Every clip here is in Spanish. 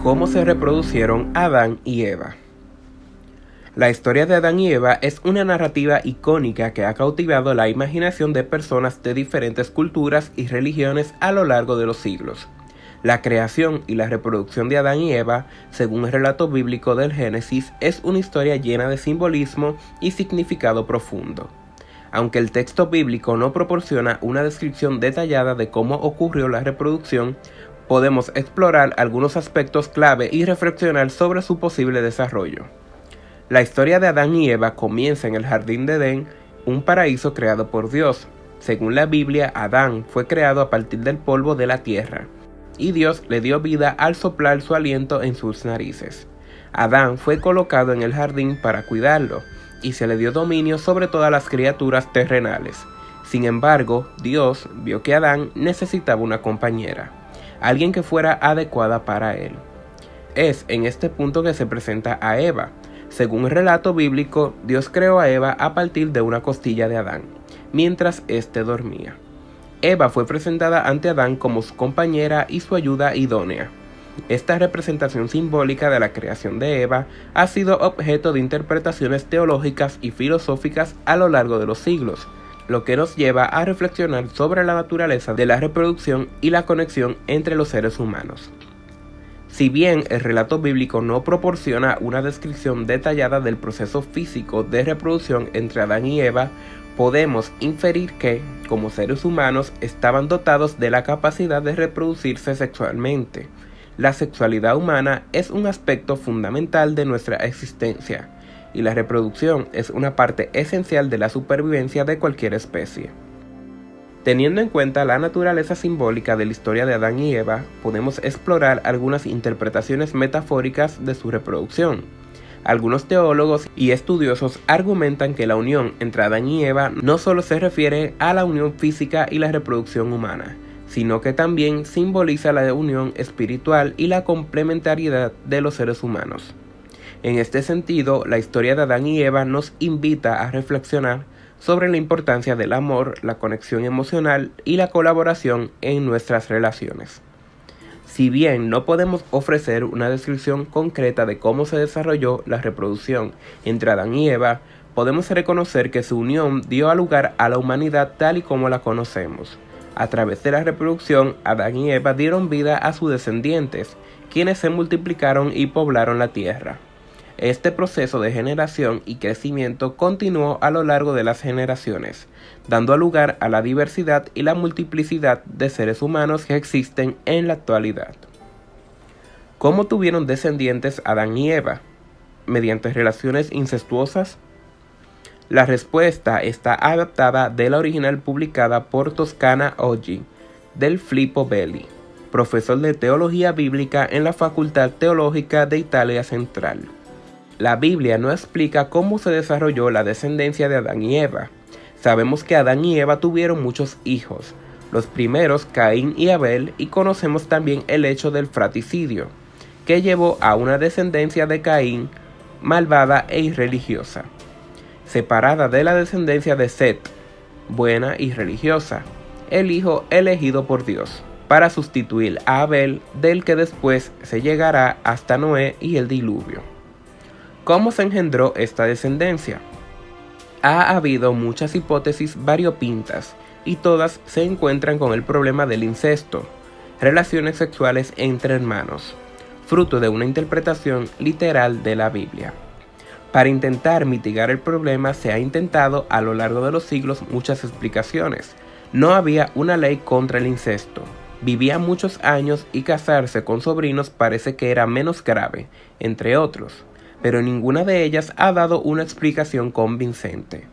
cómo se reproducieron Adán y Eva. La historia de Adán y Eva es una narrativa icónica que ha cautivado la imaginación de personas de diferentes culturas y religiones a lo largo de los siglos. La creación y la reproducción de Adán y Eva, según el relato bíblico del Génesis, es una historia llena de simbolismo y significado profundo. Aunque el texto bíblico no proporciona una descripción detallada de cómo ocurrió la reproducción, podemos explorar algunos aspectos clave y reflexionar sobre su posible desarrollo. La historia de Adán y Eva comienza en el jardín de Edén, un paraíso creado por Dios. Según la Biblia, Adán fue creado a partir del polvo de la tierra, y Dios le dio vida al soplar su aliento en sus narices. Adán fue colocado en el jardín para cuidarlo, y se le dio dominio sobre todas las criaturas terrenales. Sin embargo, Dios vio que Adán necesitaba una compañera, alguien que fuera adecuada para él. Es en este punto que se presenta a Eva. Según el relato bíblico, Dios creó a Eva a partir de una costilla de Adán, mientras éste dormía. Eva fue presentada ante Adán como su compañera y su ayuda idónea. Esta representación simbólica de la creación de Eva ha sido objeto de interpretaciones teológicas y filosóficas a lo largo de los siglos, lo que nos lleva a reflexionar sobre la naturaleza de la reproducción y la conexión entre los seres humanos. Si bien el relato bíblico no proporciona una descripción detallada del proceso físico de reproducción entre Adán y Eva, podemos inferir que, como seres humanos, estaban dotados de la capacidad de reproducirse sexualmente. La sexualidad humana es un aspecto fundamental de nuestra existencia, y la reproducción es una parte esencial de la supervivencia de cualquier especie. Teniendo en cuenta la naturaleza simbólica de la historia de Adán y Eva, podemos explorar algunas interpretaciones metafóricas de su reproducción. Algunos teólogos y estudiosos argumentan que la unión entre Adán y Eva no solo se refiere a la unión física y la reproducción humana, sino que también simboliza la unión espiritual y la complementariedad de los seres humanos. En este sentido, la historia de Adán y Eva nos invita a reflexionar sobre la importancia del amor, la conexión emocional y la colaboración en nuestras relaciones. Si bien no podemos ofrecer una descripción concreta de cómo se desarrolló la reproducción entre Adán y Eva, podemos reconocer que su unión dio lugar a la humanidad tal y como la conocemos. A través de la reproducción, Adán y Eva dieron vida a sus descendientes, quienes se multiplicaron y poblaron la tierra. Este proceso de generación y crecimiento continuó a lo largo de las generaciones, dando lugar a la diversidad y la multiplicidad de seres humanos que existen en la actualidad. ¿Cómo tuvieron descendientes Adán y Eva? ¿Mediante relaciones incestuosas? La respuesta está adaptada de la original publicada por Toscana Oggi, del Filippo Belli, profesor de teología bíblica en la Facultad Teológica de Italia Central. La Biblia no explica cómo se desarrolló la descendencia de Adán y Eva. Sabemos que Adán y Eva tuvieron muchos hijos, los primeros Caín y Abel, y conocemos también el hecho del fratricidio, que llevó a una descendencia de Caín malvada e irreligiosa, separada de la descendencia de Set, buena y religiosa, el hijo elegido por Dios, para sustituir a Abel, del que después se llegará hasta Noé y el diluvio. ¿Cómo se engendró esta descendencia? Ha habido muchas hipótesis variopintas, y todas se encuentran con el problema del incesto, relaciones sexuales entre hermanos, fruto de una interpretación literal de la Biblia. Para intentar mitigar el problema se ha intentado a lo largo de los siglos muchas explicaciones. No había una ley contra el incesto, vivían muchos años y casarse con sobrinos parece que era menos grave, entre otros, pero ninguna de ellas ha dado una explicación convincente.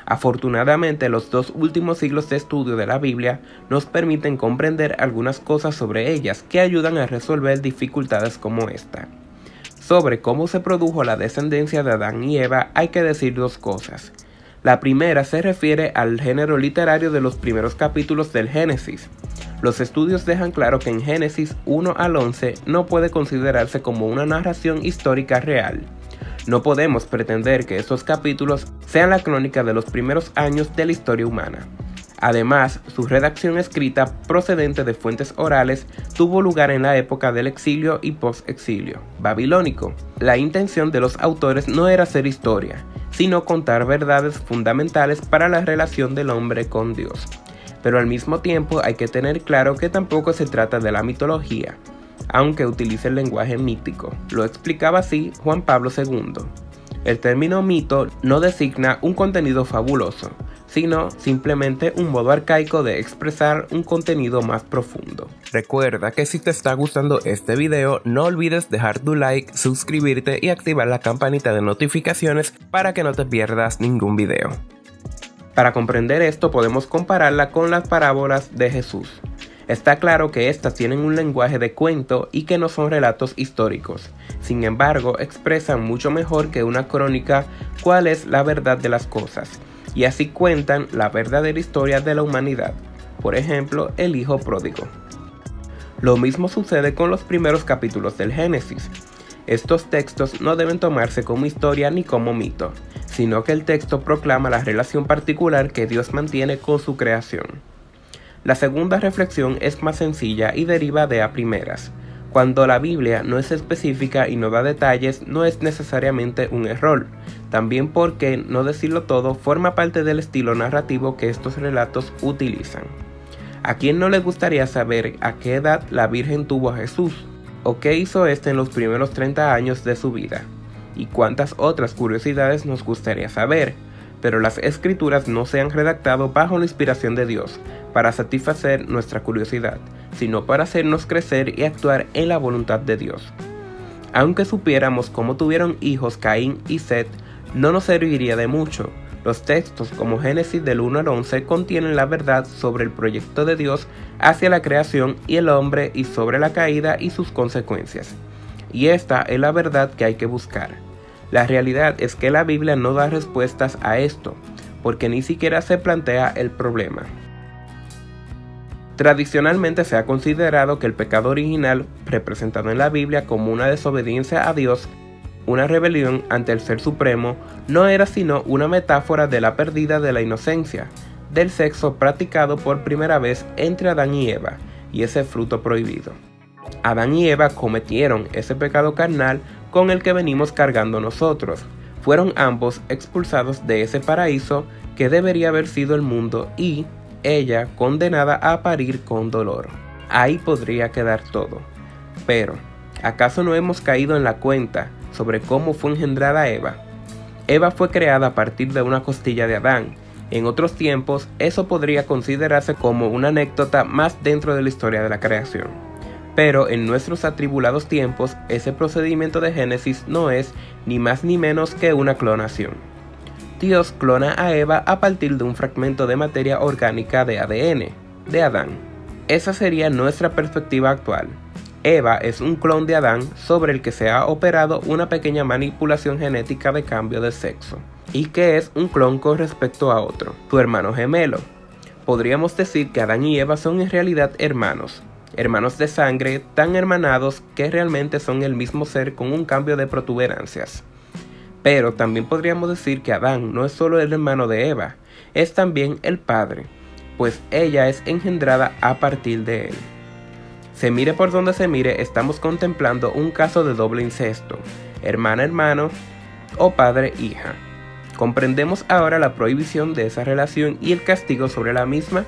Afortunadamente, los 2 últimos siglos de estudio de la Biblia nos permiten comprender algunas cosas sobre ellas que ayudan a resolver dificultades como esta. Sobre cómo se produjo la descendencia de Adán y Eva hay que decir 2 cosas. La primera se refiere al género literario de los primeros capítulos del Génesis. Los estudios dejan claro que en Génesis 1 al 11 no puede considerarse como una narración histórica real. No podemos pretender que estos capítulos sean la crónica de los primeros años de la historia humana. Además, su redacción escrita procedente de fuentes orales tuvo lugar en la época del exilio y post-exilio babilónico. La intención de los autores no era hacer historia, sino contar verdades fundamentales para la relación del hombre con Dios. Pero al mismo tiempo hay que tener claro que tampoco se trata de la mitología, aunque utilice el lenguaje mítico. Lo explicaba así Juan Pablo II. El término mito no designa un contenido fabuloso, sino simplemente un modo arcaico de expresar un contenido más profundo. Recuerda que si te está gustando este video, no olvides dejar tu like, suscribirte y activar la campanita de notificaciones para que no te pierdas ningún video. Para comprender esto podemos compararla con las parábolas de Jesús. Está claro que estas tienen un lenguaje de cuento y que no son relatos históricos. Sin embargo, expresan mucho mejor que una crónica cuál es la verdad de las cosas, y así cuentan la verdadera historia de la humanidad. Por ejemplo, el hijo pródigo. Lo mismo sucede con los primeros capítulos del Génesis. Estos textos no deben tomarse como historia ni como mito, sino que el texto proclama la relación particular que Dios mantiene con su creación. La segunda reflexión es más sencilla y deriva de a primeras. Cuando la Biblia no es específica y no da detalles, no es necesariamente un error, también porque no decirlo todo forma parte del estilo narrativo que estos relatos utilizan. ¿A quién no le gustaría saber a qué edad la Virgen tuvo a Jesús? ¿O qué hizo este en los primeros 30 años de su vida? ¿Y cuántas otras curiosidades nos gustaría saber? Pero las escrituras no se han redactado bajo la inspiración de Dios para satisfacer nuestra curiosidad, sino para hacernos crecer y actuar en la voluntad de Dios. Aunque supiéramos cómo tuvieron hijos Caín y Set, no nos serviría de mucho. Los textos como Génesis del 1 al 11 contienen la verdad sobre el proyecto de Dios hacia la creación y el hombre y sobre la caída y sus consecuencias. Y esta es la verdad que hay que buscar. La realidad es que la Biblia no da respuestas a esto, porque ni siquiera se plantea el problema. Tradicionalmente se ha considerado que el pecado original, representado en la Biblia como una desobediencia a Dios, una rebelión ante el Ser Supremo, no era sino una metáfora de la pérdida de la inocencia, del sexo practicado por primera vez entre Adán y Eva, y ese fruto prohibido. Adán y Eva cometieron ese pecado carnal con el que venimos cargando nosotros. Fueron ambos expulsados de ese paraíso que debería haber sido el mundo y ella condenada a parir con dolor. Ahí podría quedar todo. Pero, ¿acaso no hemos caído en la cuenta sobre cómo fue engendrada Eva? Eva fue creada a partir de una costilla de Adán. En otros tiempos, eso podría considerarse como una anécdota más dentro de la historia de la creación. Pero en nuestros atribulados tiempos, ese procedimiento de Génesis no es ni más ni menos que una clonación. Dios clona a Eva a partir de un fragmento de materia orgánica de ADN, de Adán. Esa sería nuestra perspectiva actual. Eva es un clon de Adán sobre el que se ha operado una pequeña manipulación genética de cambio de sexo, y que es un clon con respecto a otro, su hermano gemelo. Podríamos decir que Adán y Eva son en realidad hermanos de sangre tan hermanados que realmente son el mismo ser con un cambio de protuberancias. Pero también podríamos decir que Adán no es solo el hermano de Eva, es también el padre, pues ella es engendrada a partir de él. Se mire por donde se mire, estamos contemplando un caso de doble incesto, hermana-hermano o padre-hija. ¿Comprendemos ahora la prohibición de esa relación y el castigo sobre la misma?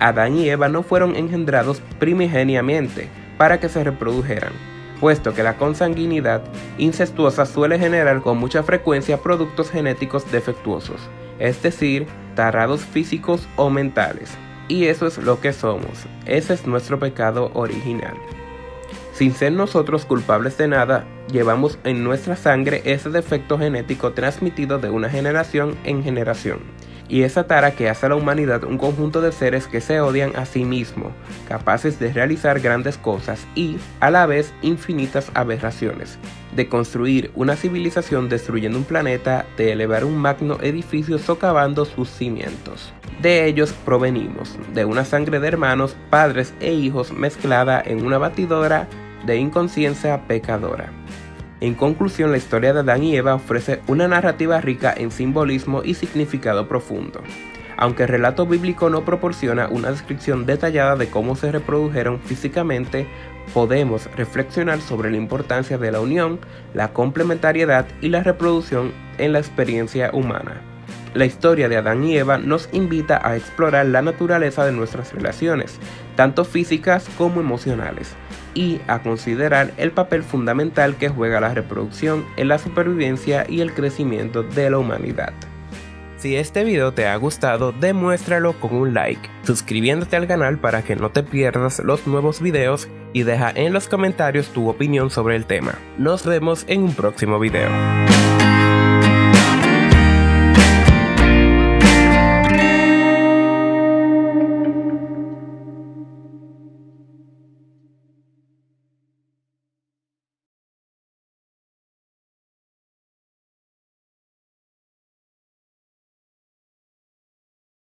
Adán y Eva no fueron engendrados primigeniamente para que se reprodujeran, puesto que la consanguinidad incestuosa suele generar con mucha frecuencia productos genéticos defectuosos, es decir, tarrados físicos o mentales. Y eso es lo que somos, ese es nuestro pecado original. Sin ser nosotros culpables de nada, llevamos en nuestra sangre ese defecto genético transmitido de una generación en generación. Y esa tara que hace a la humanidad un conjunto de seres que se odian a sí mismos, capaces de realizar grandes cosas y, a la vez, infinitas aberraciones, de construir una civilización destruyendo un planeta, de elevar un magno edificio socavando sus cimientos. De ellos provenimos, de una sangre de hermanos, padres e hijos mezclada en una batidora de inconsciencia pecadora. En conclusión, la historia de Adán y Eva ofrece una narrativa rica en simbolismo y significado profundo. Aunque el relato bíblico no proporciona una descripción detallada de cómo se reprodujeron físicamente, podemos reflexionar sobre la importancia de la unión, la complementariedad y la reproducción en la experiencia humana. La historia de Adán y Eva nos invita a explorar la naturaleza de nuestras relaciones, tanto físicas como emocionales, y a considerar el papel fundamental que juega la reproducción en la supervivencia y el crecimiento de la humanidad. Si este video te ha gustado, demuéstralo con un like, suscribiéndote al canal para que no te pierdas los nuevos videos y deja en los comentarios tu opinión sobre el tema. Nos vemos en un próximo video.